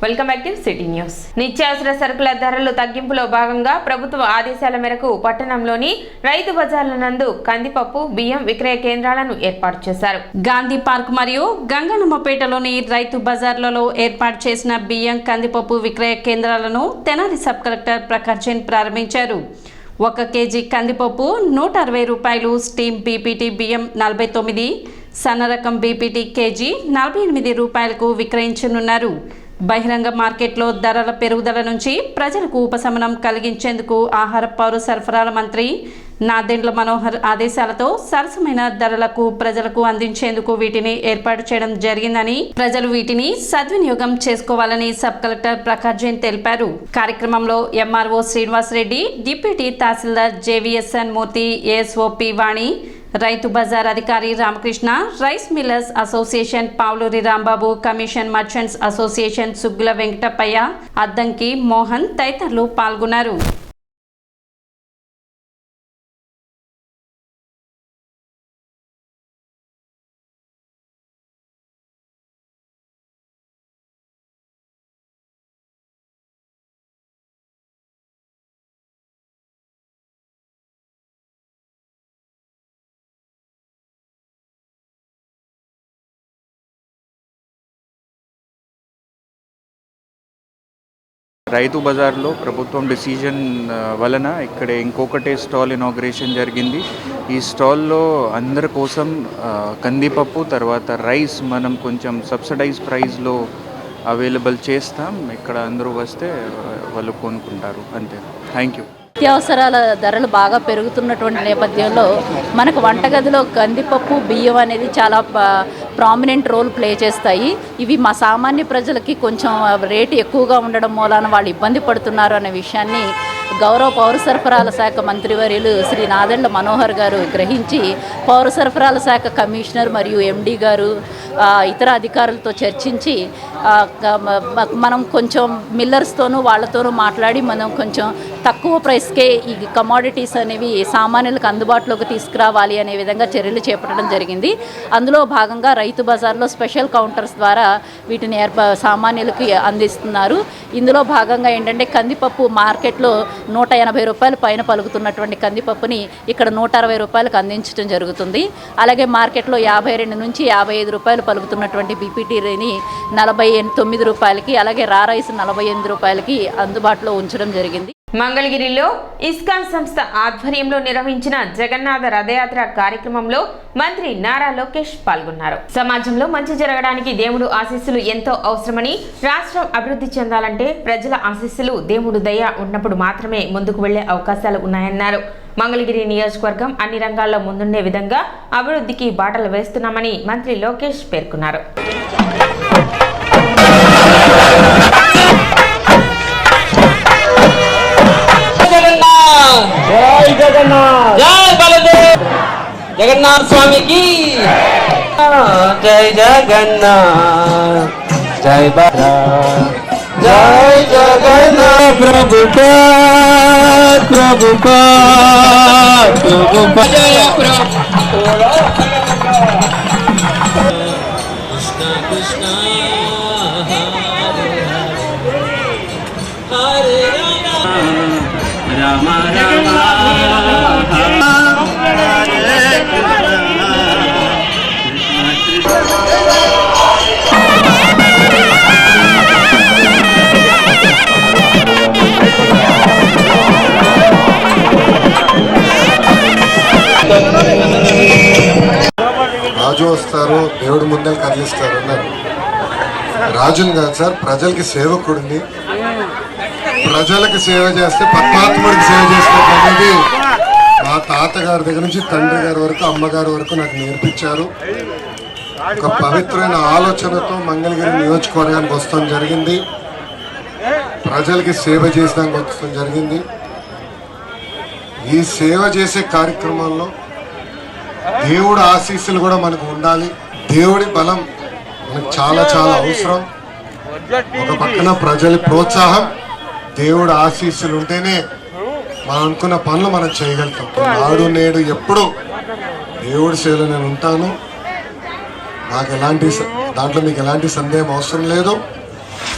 Welcome back to city news. నిత్యావసర సరుకుల ధరలు తగ్గింపులో భాగంగా ప్రభుత్వ ఆదేశాల మేరకు పట్టణంలోని రైతు బజార్ల నందు కందిపప్పు బియ్యం విక్రయ కేంద్రాలను ఏర్పాటు చేశారు. గాంధీ పార్క్ మరియు గంగన్నమ్మపేటలోని రైతు బజార్లలో ఏర్పాటు చేసిన బియ్యం కందిపప్పు విక్రయ కేంద్రాలను తెనాలి సబ్ కలెక్టర్ ప్రకాష్ జైన్ ప్రారంభించారు. 1 కేజీ కందిపప్పు 160 రూపాయలు, స్టీమ్ బీపీటీ బియ్యం 49, సన్న రకం బీపీటీ కేజీ 48 రూపాయలకు విక్రయించనున్నారు. బహిరంగ మార్కెట్లో ధరల పెరుగుదల నుంచి ప్రజలకు ఉపశమనం కలిగించేందుకు ఆహార పౌర సరఫరాల మంత్రి నాదెండ్ల మనోహర్ ఆదేశాలతో సరసమైన ధరలకు ప్రజలకు అందించేందుకు వీటిని ఏర్పాటు చేయడం జరిగిందని, ప్రజలు వీటిని సద్వినియోగం చేసుకోవాలని సబ్ కలెక్టర్ ప్రకాష్ జైన్ తెలిపారు. కార్యక్రమంలో MRO Srinivas Reddy, deputy tahsildar JVSN Murthy, ASOP Vani, Rythu Bazar అధికారి Ramakrishna, rice millers association Pavuluri Rambabu, commission merchants association Suggula Venkatappaiah, Addanki Mohan తదితరులు పాల్గొన్నారు. రైతు బజార్లో ప్రభుత్వం డిసిజన్ వలన ఇక్కడ ఇంకొకటే స్టాల్ ఇనాగ్రేషన్ జరిగింది. ఈ స్టాల్లో అందరి కోసం కందిపప్పు తర్వాత రైస్ మనం కొంచెం సబ్సిడైజ్ ప్రైస్లో అవైలబుల్ చేస్తాం. ఇక్కడ అందరూ వస్తే వాళ్ళు కొనుక్కుంటారు. అంతే. Thank you. నిత్యావసరాల ధరలు బాగా పెరుగుతున్నటువంటి నేపథ్యంలో మనకు వంటగదిలో కందిపప్పు బియ్యం అనేది చాలా ప్రామినెంట్ రోల్ ప్లే చేస్తాయి. ఇవి మా సామాన్య ప్రజలకి కొంచెం రేటు ఎక్కువగా ఉండడం మూలాన వాళ్ళు ఇబ్బంది పడుతున్నారు అనే విషయాన్ని గౌరవ పౌర సరఫరాల శాఖ మంత్రివర్యులు శ్రీ నాదెండ్ల మనోహర్ గారు గ్రహించి పౌర సరఫరాల శాఖ కమిషనర్ మరియు ఎండి గారు ఇతర అధికారులతో చర్చించి మనం కొంచెం మిల్లర్స్తోనూ వాళ్ళతోనూ మాట్లాడి మనం కొంచెం తక్కువ ప్రైస్కే ఈ కమోడిటీస్ అనేవి సామాన్యులకు అందుబాటులోకి తీసుకురావాలి అనే విధంగా చర్యలు చేపట్టడం జరిగింది. అందులో భాగంగా రైతు బజార్లో స్పెషల్ కౌంటర్స్ ద్వారా వీటిని సామాన్యులకి అందిస్తున్నారు. ఇందులో భాగంగా ఏంటంటే కందిపప్పు మార్కెట్లో 180 రూపాయల పైన పలుకుతున్నటువంటి కందిపప్పుని ఇక్కడ 160 రూపాయలకు అందించడం జరుగుతుంది. అలాగే మార్కెట్లో 52 నుంచి 55 రూపాయలు పలుకుతున్నటువంటి బీపీటీని 49 రూపాయలకి, అలాగే రా రైస్ 48 రూపాయలకి అందుబాటులో ఉంచడం జరిగింది. మంగళగిరిలో ఇస్కాన్ సంస్థ ఆధ్వర్యంలో నిర్వహించిన జగన్నాథ రథయాత్ర కార్యక్రమంలో మంత్రి నారా లోకేష్ పాల్గొన్నారు. సమాజంలో మంచి జరగడానికి దేవుడు ఆశీస్సులు ఎంతో అవసరమని, రాష్ట్రం అభివృద్ధి చెందాలంటే ప్రజల ఆశీస్సులు దేవుడు దయ ఉన్నప్పుడు మాత్రమే ముందుకు వెళ్లే అవకాశాలు ఉన్నాయన్నారు. మంగళగిరి నియోజకవర్గం అన్ని రంగాల్లో ముందుండే విధంగా అభివృద్ధికి బాటలు వేస్తున్నామని మంత్రి లోకేష్ పేర్కొన్నారు. जय जगन्नाथ, जय बलदेव, जगन्नाथ स्वामी की जय जगन्नाथ, जय बलराम, जय जगन्नाथ, प्रभुपाद प्रभुपाद प्रभुपाद, जय प्रभु कृष्ण कृष्ण हरे राम राम రాజు వస్తారు, దేవుడు ముందర కదిలిస్తారు అన్నారు. రాజుని కాదు సార్, ప్రజలకి సేవకుడిని. ప్రజలకు సేవ చేస్తే పరమాత్ముడికి సేవ చేసినట్టు అనేది మా తాతగారి దగ్గర నుంచి తండ్రి గారి వరకు, అమ్మగారి వరకు నాకు నేర్పించారు. ఒక పవిత్రమైన ఆలోచనతో మంగళగిరి నియోజకవర్గానికి వస్తాం జరిగింది. ప్రజలకి సేవ చేసడానికి వస్తాం జరిగింది. ఈ సేవ చేసే కార్యక్రమంలో దేవుడి ఆశీస్సులు కూడా మనకు ఉండాలి. దేవుడి బలం మనకు చాలా చాలా అవసరం. ఒక పక్కన ప్రజల ప్రోత్సాహం, దేవుడి ఆశీస్సులు ఉంటేనే మనం అనుకున్న పనులు మనం చేయగలుగుతాం. నాడు నేడు ఎప్పుడు దేవుడి సేవలో నేను ఉంటాను. నాకు ఎలాంటి దాంట్లో మీకు ఎలాంటి సందేహం అవసరం లేదు.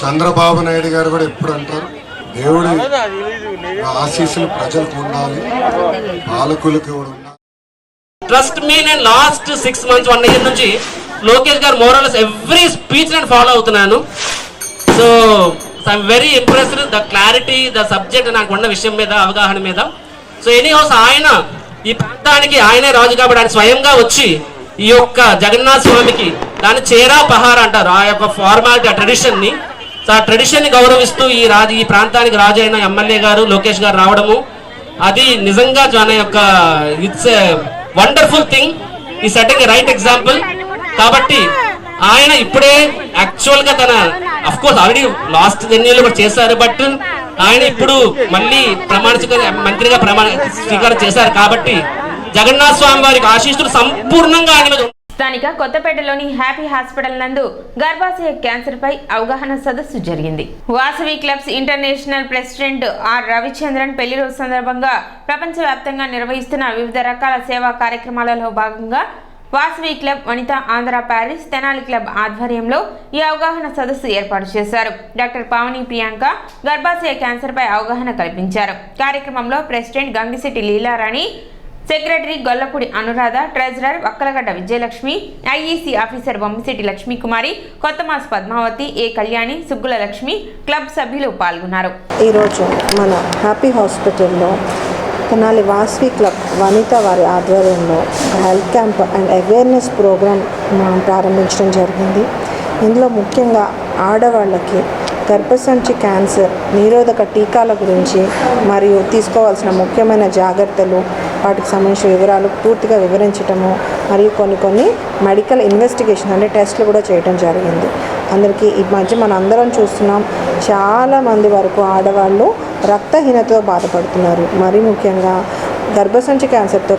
చంద్రబాబు నాయుడు గారు కూడా ఎప్పుడు అంటారు, దేవుడి ఆశీస్సులు ప్రజలకు ఉండాలి, పాలకులకు కూడా ఉండాలి. ట్రస్ట్ మీ, నేను లాస్ట్ 6 months 1 year నుంచి లోకేష్ గారు మోరల్స్ ఎవ్రీ స్పీచ్ నేను ఫాలో అవుతున్నాను. So I'm very impressed the clarity, the subject నాకు ఉన్న విషయం మీద అవగాహన మీద. సో ఎనీ హౌస్ ఆయన ఈ ప్రాంతానికి ఆయనే రాజు కాబట్టి ఆయన స్వయంగా వచ్చి ఈ యొక్క జగన్నాథ స్వామికి దాన్ని చేరా పహార అంటారు, ఆ యొక్క ఫార్మాలిటీ, ఆ ట్రెడిషన్ని, సో ఆ ట్రెడిషన్ని గౌరవిస్తూ ఈ ప్రాంతానికి రాజు అయిన ఎమ్మెల్యే గారు లోకేష్ గారు రావడము అది నిజంగా మన యొక్క ఇట్స్ ఎ వండర్ఫుల్ థింగ్. ఈ సెట్టింగ్ రైట్ ఎగ్జాంపుల్. కాబట్టి ఆయన ఇప్పుడే యాక్చువల్ గా తన of course already last 10 years కూడా చేశారు, బట్ ఆయన ఇప్పుడు మళ్ళీ మంత్రిగా ప్రమాణ స్వీకారం చేశారు. కాబట్టి జగన్నాథ స్వామి వారికి ఆశీస్సులు సంపూర్ణంగా ఆయన మీద. స్థానిక కొత్తపేటలోని హ్యాపీ హాస్పిటల్ నందు గర్భాశయ క్యాన్సర్ పై అవగాహన సదస్సు జరిగింది. Vasavi clubs international president R Ravichandran పెళ్లి రోజు సందర్భంగా ప్రపంచవ్యాప్తంగా నిర్వహిస్తున్న వివిధ రకాల సేవా కార్యక్రమాలలో భాగంగా వాసవి క్లబ్, వనిత ఆంధ్ర ప్యారిస్, తెనాలి క్లబ్ ఆధ్వర్యంలో ఈ అవగాహన సదస్సు ఏర్పాటు చేశారు. డాక్టర్ పావని ప్రియాంక గర్భాశయ క్యాన్సర్ పై అవగాహన కల్పించారు. కార్యక్రమంలో president Gangisetti Leelarani, secretary Gollapudi Anuradha, treasurer Vakkalagadda Vijayalakshmi, IEC officer Bommisetti Lakshmikumari, Kottamas Padmavathi, A Kalyani, Suggula Lakshmi, club సభ్యులు పాల్గొన్నారు. ఈరోజు మన హ్యాపీ హాస్పిటల్లో తెనాలి వాసవి క్లబ్ వనిత వారి ఆధ్వర్యంలో health camp and awareness programme ప్రారంభించడం జరిగింది. ఇందులో ముఖ్యంగా ఆడవాళ్ళకి గర్భసంచి క్యాన్సర్ నిరోధక టీకాల గురించి మరియు తీసుకోవాల్సిన ముఖ్యమైన జాగ్రత్తలు, వాటికి సంబంధించిన వివరాలు పూర్తిగా వివరించటము మరియు కొన్ని మెడికల్ ఇన్వెస్టిగేషన్ అంటే టెస్ట్లు కూడా చేయడం జరిగింది. అందరికీ ఈ మధ్య మన అందరం చూస్తున్నాం, చాలామంది వరకు ఆడవాళ్ళు రక్తహీనతతో బాధపడుతున్నారు. మరీ ముఖ్యంగా గర్భసంచి క్యాన్సర్తో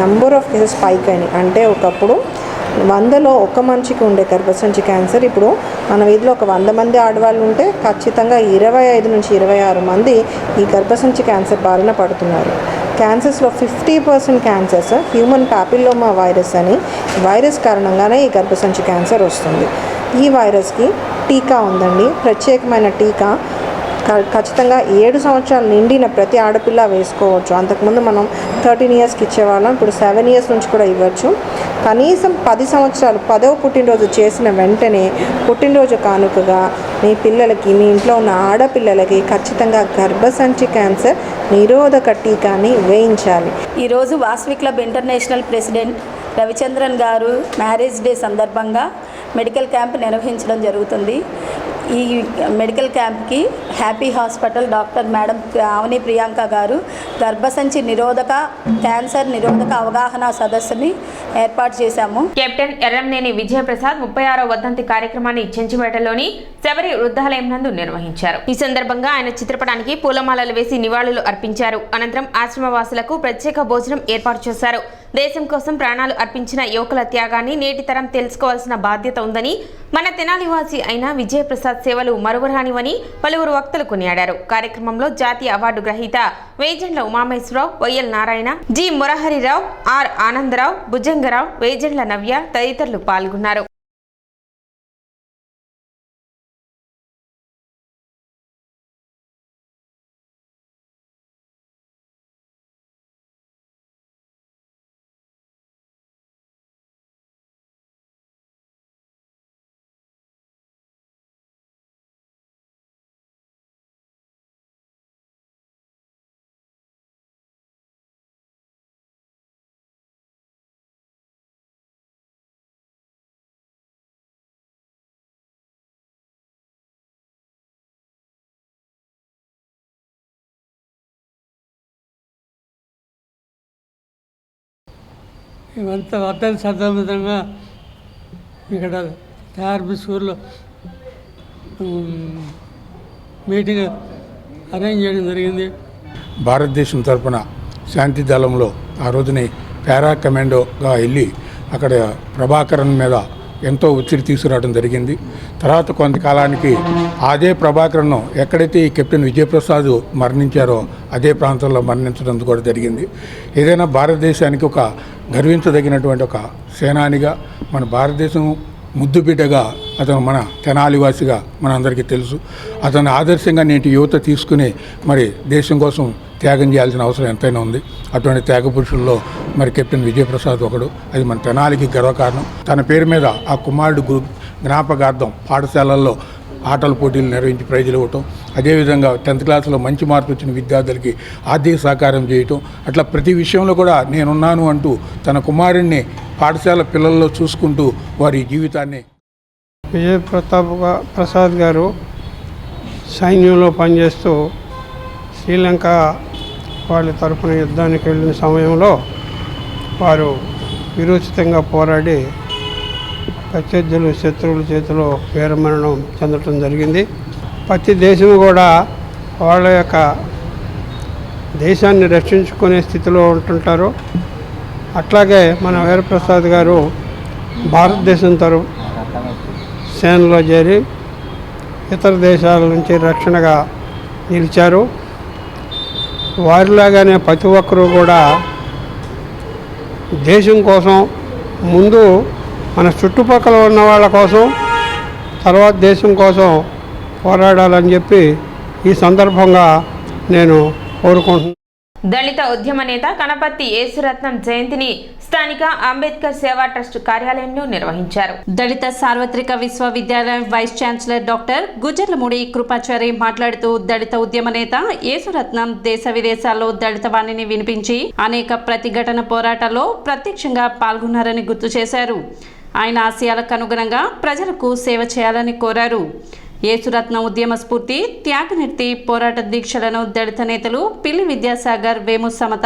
నెంబర్ ఆఫ్ కేసెస్ స్పైక్ అయినాయి. అంటే ఒకప్పుడు 100లో 1 మనిషికి ఉండే గర్భసంచి క్యాన్సర్ ఇప్పుడు మన వీధిలో ఒక 100 మంది ఆడవాళ్ళు ఉంటే ఖచ్చితంగా 25 నుంచి 26 మంది ఈ గర్భసంచి క్యాన్సర్ బారిన పడుతున్నారు. క్యాన్సర్స్లో 50% క్యాన్సర్స్ హ్యూమన్ పాపిల్లోమా వైరస్ అని వైరస్ కారణంగానే ఈ గర్భసంచి క్యాన్సర్ వస్తుంది. ఈ వైరస్కి టీకా ఉందండి, ప్రత్యేకమైన టీకా. ఖచ్చితంగా 7 సంవత్సరాలు నిండిన ప్రతి ఆడపిల్ల వేసుకోవచ్చు. అంతకుముందు మనం 13 yearsకి ఇచ్చేవాళ్ళం, ఇప్పుడు 7 years నుంచి కూడా ఇవ్వచ్చు. కనీసం 10 సంవత్సరాలు 10వ పుట్టినరోజు చేసిన వెంటనే పుట్టినరోజు కానుకగా మీ పిల్లలకి, మీ ఇంట్లో ఉన్న ఆడపిల్లలకి ఖచ్చితంగా గర్భసంచి క్యాన్సర్ నిరోధక టీకాని వేయించాలి. ఈరోజు Vasavi club international president Ravichandran garu marriage day సందర్భంగా మెడికల్ క్యాంప్ నిర్వహించడం జరుగుతుంది. ఈ మెడికల్ క్యాంప్కి happy hospital doctor madam Pavani Priyanka garu గర్భసంచి నిరోధక క్యాన్సర్ నిరోధక అవగాహన సదస్సుని ఏర్పాటు చేశాము. కెప్టెన్ ఎర్రంనేని విజయప్రసాద్ 36వ వర్ధంతి కార్యక్రమాన్ని చెంచుపేటలోని శబరి వృద్ధాలయం నందు నిర్వహించారు. ఈ సందర్భంగా ఆయన చిత్రపటానికి పూలమాలలు వేసి నివాళులు అర్పించారు. అనంతరం ఆశ్రమవాసులకు ప్రత్యేక భోజనం ఏర్పాటు చేశారు. దేశం కోసం ప్రాణాలు అర్పించిన యువకుల త్యాగాన్ని నేటి తరం తెలుసుకోవాల్సిన బాధ్యత ఉందని, మన తెనాలివాసి అయిన విజయప్రసాద్ సేవలు మరువరానివని పలువురు వక్తలు కొనియాడారు. కార్యక్రమంలో జాతీయ అవార్డు గ్రహీత Vejandla Umamaheswararao, Y L Narayana, G Muraharirao, R Anandarao, Bhujangarao, Vejandla Navya తదితరులు పాల్గొన్నారు. ఇవంతా వర్ధంతి సందర్భంగా ఇక్కడ తయారు స్కూల్లో మీటింగ్ అరేంజ్ చేయడం జరిగింది. భారతదేశం తరఫున శాంతి దళంలో ఆ రోజుని పారా కమాండోగా వెళ్ళి అక్కడ ప్రభాకరన్ మీద ఎంతో ఒత్తిడి తీసుకురావడం జరిగింది. తర్వాత కొంతకాలానికి అదే ప్రభాకరన్ ఎక్కడైతే ఈ కెప్టెన్ విజయప్రసాద్ మరణించారో అదే ప్రాంతంలో మరణించడం కూడా జరిగింది. ఏదైనా భారతదేశానికి ఒక గర్వించదగినటువంటి ఒక సేనానిగా మన భారతదేశం ముద్దుబిడ్డగా అతను మన తెనాలివాసిగా మనందరికీ తెలుసు. అతను ఆదర్శంగా నేటి యువత తీసుకుని మరి దేశం కోసం త్యాగం చేయాల్సిన అవసరం ఎంతైనా ఉంది. అటువంటి త్యాగ పురుషుల్లో మరి కెప్టెన్ విజయప్రసాద్ ఒకడు. అది మన తెనాలికి గర్వకారణం. తన పేరు మీద ఆ కుమారుడు జ్ఞాపకార్థం పాఠశాలల్లో ఆటల పోటీలు నిర్వహించి ప్రైజులు ఇవ్వటం, అదేవిధంగా 10th క్లాస్లో మంచి మార్కులు వచ్చిన విద్యార్థులకి ఆర్థిక సహకారం చేయటం, అట్లా ప్రతి విషయంలో కూడా నేనున్నాను అంటూ తన కుమారుడిని పాఠశాల పిల్లల్లో చూసుకుంటూ వారి జీవితాన్ని. ప్రసాద్ గారు సైన్యంలో పనిచేస్తూ శ్రీలంక వాళ్ళ తరఫున యుద్ధానికి వెళ్ళిన సమయంలో వారు విరోచితంగా పోరాడి ప్రత్యర్థులు శత్రువుల చేతిలో వీరమరణం చెందటం జరిగింది. ప్రతి దేశం కూడా వాళ్ళ యొక్క దేశాన్ని రక్షించుకునే స్థితిలో ఉంటుంటారు. అట్లాగే మన వీరప్రసాద్ గారు భారతదేశం సేనలో చేరి ఇతర దేశాల నుంచి రక్షణగా నిలిచారు. వారిలాగానే ప్రతి ఒక్కరూ కూడా దేశం కోసం ముందు మన చుట్టుపక్కల ఉన్న వాళ్ళ కోసం, తర్వాత దేశం కోసం పోరాడాలని చెప్పి ఈ సందర్భంగా నేను కోరుకుంటున్నాను. దళిత ఉద్యమ నేత కనపర్తి యేసురత్నం జయంతిని స్థానిక అంబేద్కర్ సేవా ట్రస్ట్ కార్యాలయంలో నిర్వహించారు. దళిత సార్వత్రిక విశ్వవిద్యాలయం vice chancellor doctor Gujjarlamudi Kripachari మాట్లాడుతూ దళిత ఉద్యమ నేత యేసురత్నం దేశ విదేశాల్లో దళిత వాణిని వినిపించి అనేక ప్రతిఘటన పోరాటాల్లో ప్రత్యక్షంగా పాల్గొన్నారని గుర్తు చేశారు. ఆయన ఆశయాలకు అనుగుణంగా ప్రజలకు సేవ చేయాలని కోరారు. యేసురత్నం ఉద్యమ స్ఫూర్తి, త్యాగనిర్తి, పోరాట దీక్షలను దళిత నేతలు Pilli Vidyasagar, Vemu Samatha,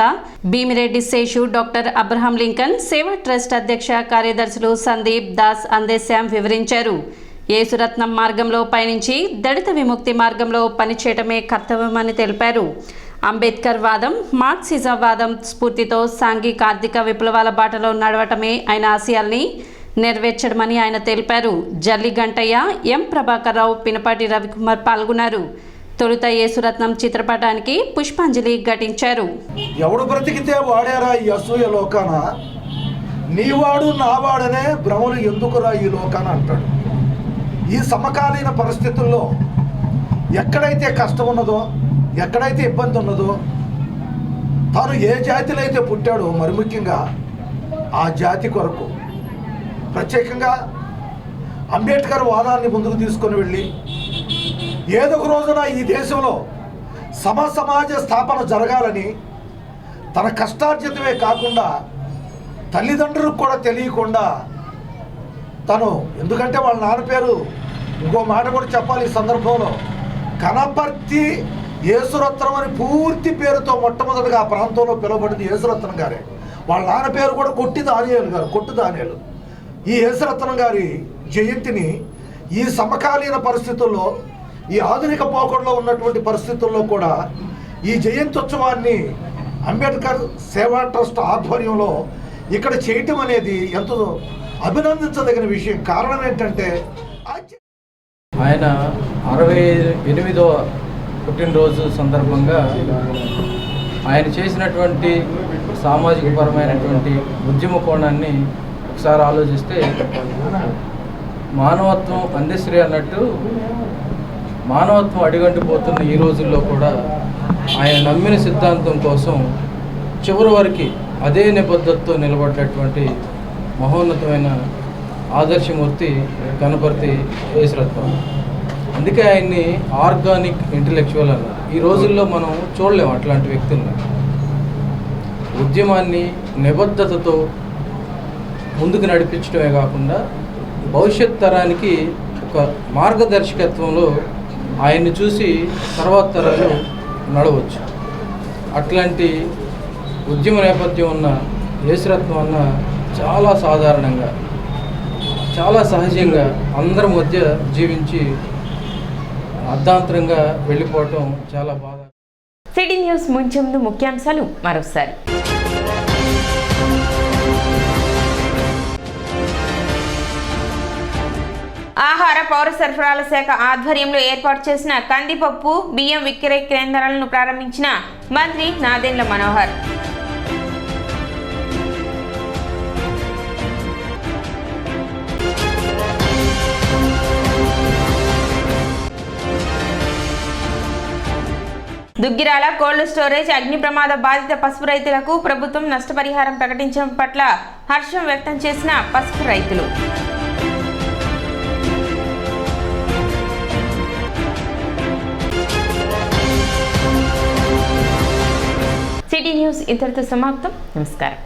Bhimireddy Seshu, doctor Abraham Lincoln, Seva trust అధ్యక్ష కార్యదర్శులు సందీప్ దాస్, అందేశ్యాం వివరించారు. యేసురత్నం మార్గంలో పయనించి దళిత విముక్తి మార్గంలో పనిచేయటమే కర్తవ్యమని తెలిపారు. అంబేద్కర్ వాదం, మార్క్సిజం వాదం స్ఫూర్తితో సాంఘిక ఆర్థిక విప్లవాల బాటలో నడవటమే ఆయన ఆశయాల్ని నెరవేర్చడమని ఆయన తెలిపారు. జల్లి గంటయ్య, ఎం ప్రభాకర్ రావు, పినపాటి రవికుమార్ పాల్గొన్నారు. తొలుత యేసురత్నం చిత్రపటానికి పుష్పాంజలి ఘటించారు. ఎవడు బ్రతికితే వాడారా ఈ అసూయ లోకాన, నీవాడు నావాడనే భ్రమలు ఎందుకురా ఈ లోకాన అంటాడు. ఈ సమకాలీన పరిస్థితుల్లో ఎక్కడైతే కష్టం ఉన్నదో, ఎక్కడైతే ఇబ్బంది ఉన్నదో, తాను ఏ జాతిలో అయితే పుట్టాడో మరి ముఖ్యంగా ఆ జాతి కొరకు ప్రత్యేకంగా అంబేద్కర్ వాదాన్ని ముందుకు తీసుకొని వెళ్ళి ఏదో ఒక రోజున ఈ దేశంలో సమాజ స్థాపన జరగాలని తన కష్టార్జితమే కాకుండా తల్లిదండ్రులకు కూడా తెలియకుండా తను, ఎందుకంటే వాళ్ళ నాన్న పేరు, ఇంకో మాట కూడా చెప్పాలి ఈ సందర్భంలో, కనపర్తి యేసురత్నం అని పూర్తి పేరుతో మొట్టమొదటిగా ఆ ప్రాంతంలో పిలువబడింది యేసురత్నం గారే. వాళ్ళ నాన్న పేరు కూడా కొట్టు దానియేలు. ఈ యేసురత్నం గారి జయంతిని ఈ సమకాలీన పరిస్థితుల్లో, ఈ ఆధునిక పోకడలో ఉన్నటువంటి పరిస్థితుల్లో కూడా ఈ జయంత్యుత్సవాన్ని అంబేద్కర్ సేవా ట్రస్ట్ ఆధ్వర్యంలో ఇక్కడ చేయటం అనేది ఎంతో అభినందించదగిన విషయం. కారణం ఏంటంటే ఆయన 68వ పుట్టినరోజు సందర్భంగా ఆయన చేసినటువంటి సామాజిక పరమైనటువంటి ఉద్యమ కోణాన్ని ఒకసారి ఆలోచిస్తే, మానవత్వం అందశ్రీ అన్నట్టు మానవత్వం అడిగంటిపోతున్న ఈ రోజుల్లో కూడా ఆయన నమ్మిన సిద్ధాంతం కోసం చివరి వరకు అదే నిబద్ధతతో నిలబడ్డటువంటి మహోన్నతమైన ఆదర్శమూర్తి కనపర్తి యేసురత్నం. అందుకే ఆయన్ని ఆర్గానిక్ ఇంటలెక్చువల్ అన్నారు. ఈ రోజుల్లో మనం చూడలేము అట్లాంటి వ్యక్తులను. ఉద్యమాన్ని నిబద్ధతతో ముందుకు నడిపించడమే కాకుండా భవిష్యత్ తరానికి ఒక మార్గదర్శకత్వంలో ఆయన్ని చూసి తర్వాత తరాలు నడవచ్చు. అట్లాంటి ఉద్యమ నేపథ్యం ఉన్న యేసురత్నం అన్న చాలా సాధారణంగా, చాలా సహజంగా అందరి మధ్య జీవించి అర్ధాంతరంగా వెళ్ళిపోవటం చాలా బాధ. సిటీ న్యూస్ ముంచే ముందు ముఖ్యాంశాలు మరోసారి. ఆహార పౌర సరఫరాల శాఖ ఆధ్వర్యంలో ఏర్పాటు చేసిన కందిపప్పు, బియ్యం విక్రయ కేంద్రాలను ప్రారంభించిన మంత్రి నాదెండ్ల మనోహర్. దుగ్గిరాల కోల్డ్ స్టోరేజ్ అగ్ని ప్రమాద బాధిత పసుపు రైతులకు ప్రభుత్వం నష్టపరిహారం ప్రకటించడం పట్ల హర్షం వ్యక్తం చేసిన పసుపు రైతులు. సిటీ న్యూస్ ఇంతటితో సమాప్తం. నమస్కారం.